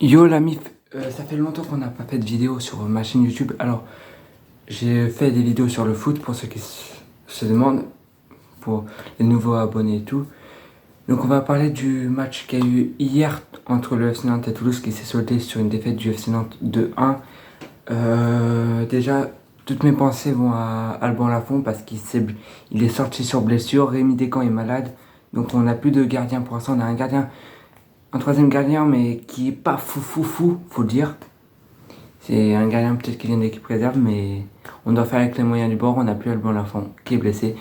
Yo l'ami, ça fait longtemps qu'on n'a pas fait de vidéo sur ma chaîne YouTube. Alors, j'ai fait des vidéos sur le foot pour ceux qui se demandent, pour les nouveaux abonnés et tout. Donc on va parler du match qu'il y a eu hier entre le FC Nantes et Toulouse qui s'est soldé sur une défaite du FC Nantes 2-1. Déjà, toutes mes pensées vont à Alban Lafont parce il est sorti sur blessure. Rémi Descamps est malade. Donc on n'a plus de gardien pour l'instant. On a un troisième gardien, mais qui est pas fou, faut le dire. C'est un gardien peut-être qui vient d'équipe réserve, mais on doit faire avec les moyens du bord. On n'a plus Alban Lafont qui est blessé.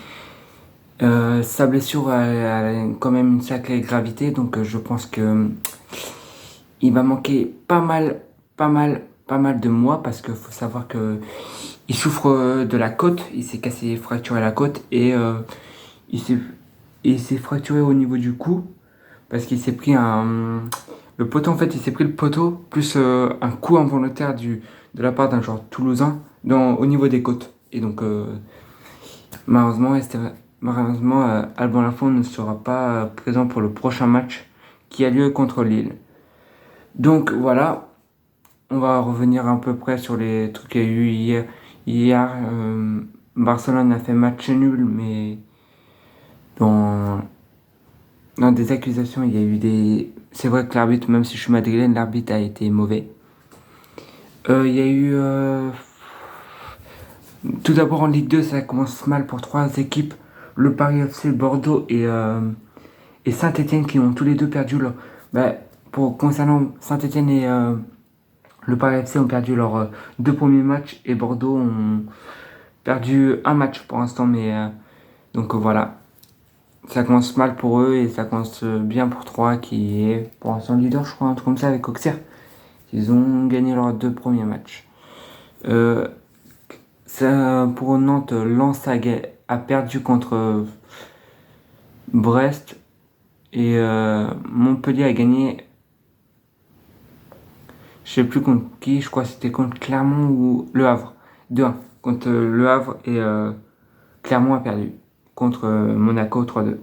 Sa blessure a quand même une sacrée gravité, donc je pense que il va manquer pas mal de mois parce qu'il faut savoir que il souffre de la côte. Il s'est cassé, fracturé la côte et il s'est fracturé au niveau du cou parce qu'il s'est pris le poteau. En fait, il s'est pris le poteau plus un coup involontaire de la part d'un joueur toulousain au niveau des côtes. Et donc malheureusement, Alban Lafont ne sera pas présent pour le prochain match qui a lieu contre Lille. Donc voilà, on va revenir à peu près sur les trucs qu'il y a eu hier. Barcelone a fait match nul, mais dans des accusations, il y a eu des... C'est vrai que l'arbitre, même si je suis madrilène, l'arbitre a été mauvais. Il y a eu... Tout d'abord en Ligue 2, ça commence mal pour trois équipes. Le Paris FC, Bordeaux et Saint-Etienne qui ont tous les deux perdu leur... concernant Saint-Etienne et le Paris FC ont perdu leurs deux premiers matchs et Bordeaux ont perdu un match pour l'instant. Donc voilà, ça commence mal pour eux et ça commence bien pour Troyes qui est pour l'instant leader, je crois, un truc comme ça avec Auxerre. Ils ont gagné leurs deux premiers matchs. Pour Nantes, Lens a perdu contre Brest et Montpellier a gagné, je sais plus contre qui, je crois que c'était contre Clermont ou Le Havre, 2-1 contre Le Havre et Clermont a perdu contre Monaco 3-2.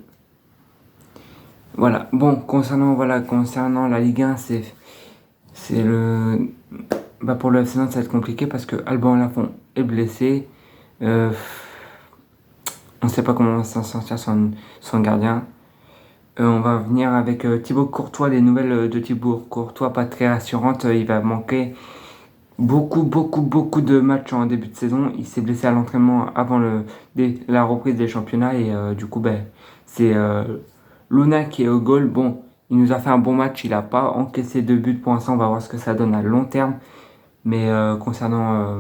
Voilà, bon, concernant la Ligue 1, pour le FC Nantes, ça va être compliqué parce que Alban Lafont est blessé. On ne sait pas comment on va s'en sortir son gardien. On va venir avec Thibaut Courtois. Les nouvelles de Thibaut Courtois, pas très rassurantes. Il va manquer beaucoup de matchs en début de saison. Il s'est blessé à l'entraînement avant la reprise des championnats. Et du coup, c'est Luna qui est au goal. Bon, il nous a fait un bon match. Il n'a pas encaissé de buts pour l'instant. On va voir ce que ça donne à long terme. Mais concernant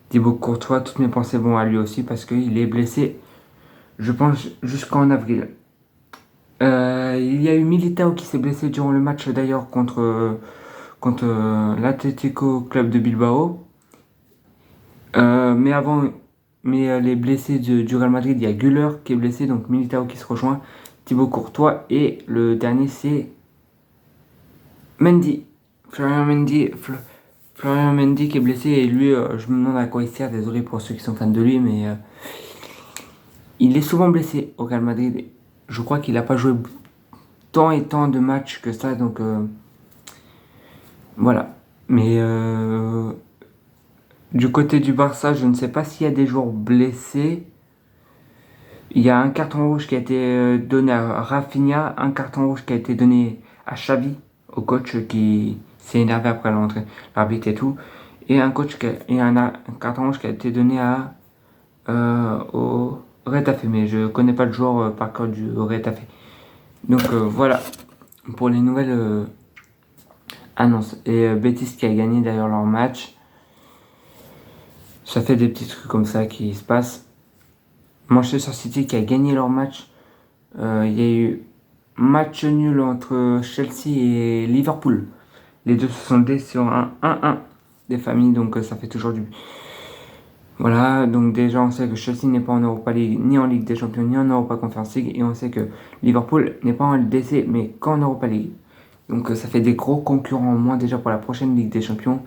Thibaut Courtois, toutes mes pensées vont à lui aussi parce qu'il est blessé, je pense, jusqu'en avril. Il y a eu Militao qui s'est blessé durant le match d'ailleurs contre l'Atlético Club de Bilbao. Mais les blessés du Real Madrid, il y a Güler qui est blessé, donc Militao qui se rejoint, Thibaut Courtois et le dernier c'est Mendy. Florian Mendy qui est blessé et lui, je me demande à quoi il sert, désolé pour ceux qui sont fans de lui, mais il est souvent blessé au Real Madrid. Je crois qu'il n'a pas joué tant et tant de matchs que ça, donc voilà. Mais du côté du Barça, je ne sais pas s'il y a des joueurs blessés. Il y a un carton rouge qui a été donné à Rafinha, un carton rouge qui a été donné à Xavi, au coach qui s'est énervé après l'entrée, l'arbitre et tout, et un carton rouge qui a été donné au Retafe, mais je connais pas le joueur par cœur du Retafe. Donc voilà pour les nouvelles annonces. Et Betis qui a gagné d'ailleurs leur match. Ça fait des petits trucs comme ça qui se passent. Manchester City qui a gagné leur match. Il y a eu match nul entre Chelsea et Liverpool. Les deux se sont dés sur un 1-1 des familles, donc ça fait toujours du... Voilà, donc déjà on sait que Chelsea n'est pas en Europa League, ni en Ligue des Champions, ni en Europa Conference League, et on sait que Liverpool n'est pas en LDC, mais qu'en Europa League. Donc ça fait des gros concurrents en moins déjà pour la prochaine Ligue des Champions.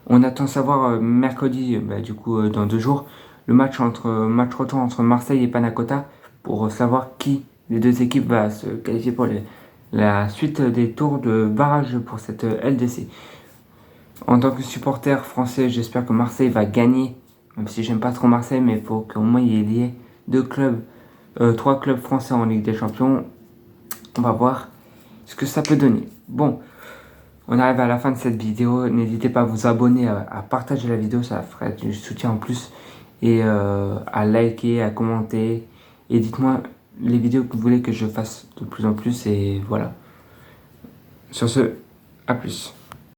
On attend savoir mercredi, du coup dans 2 jours, le match retour entre Marseille et Panacota pour savoir qui des deux équipes va se qualifier pour la suite des tours de barrage pour cette LDC. En tant que supporter français, j'espère que Marseille va gagner, même si j'aime pas trop Marseille, mais il faut qu'au moins il y ait trois clubs français en Ligue des Champions. On va voir ce que ça peut donner. Bon, on arrive à la fin de cette vidéo. N'hésitez pas à vous abonner, à partager la vidéo, ça ferait du soutien en plus. Et à liker, à commenter. Et dites-moi les vidéos que vous voulez que je fasse de plus en plus. Et voilà. Sur ce, à plus.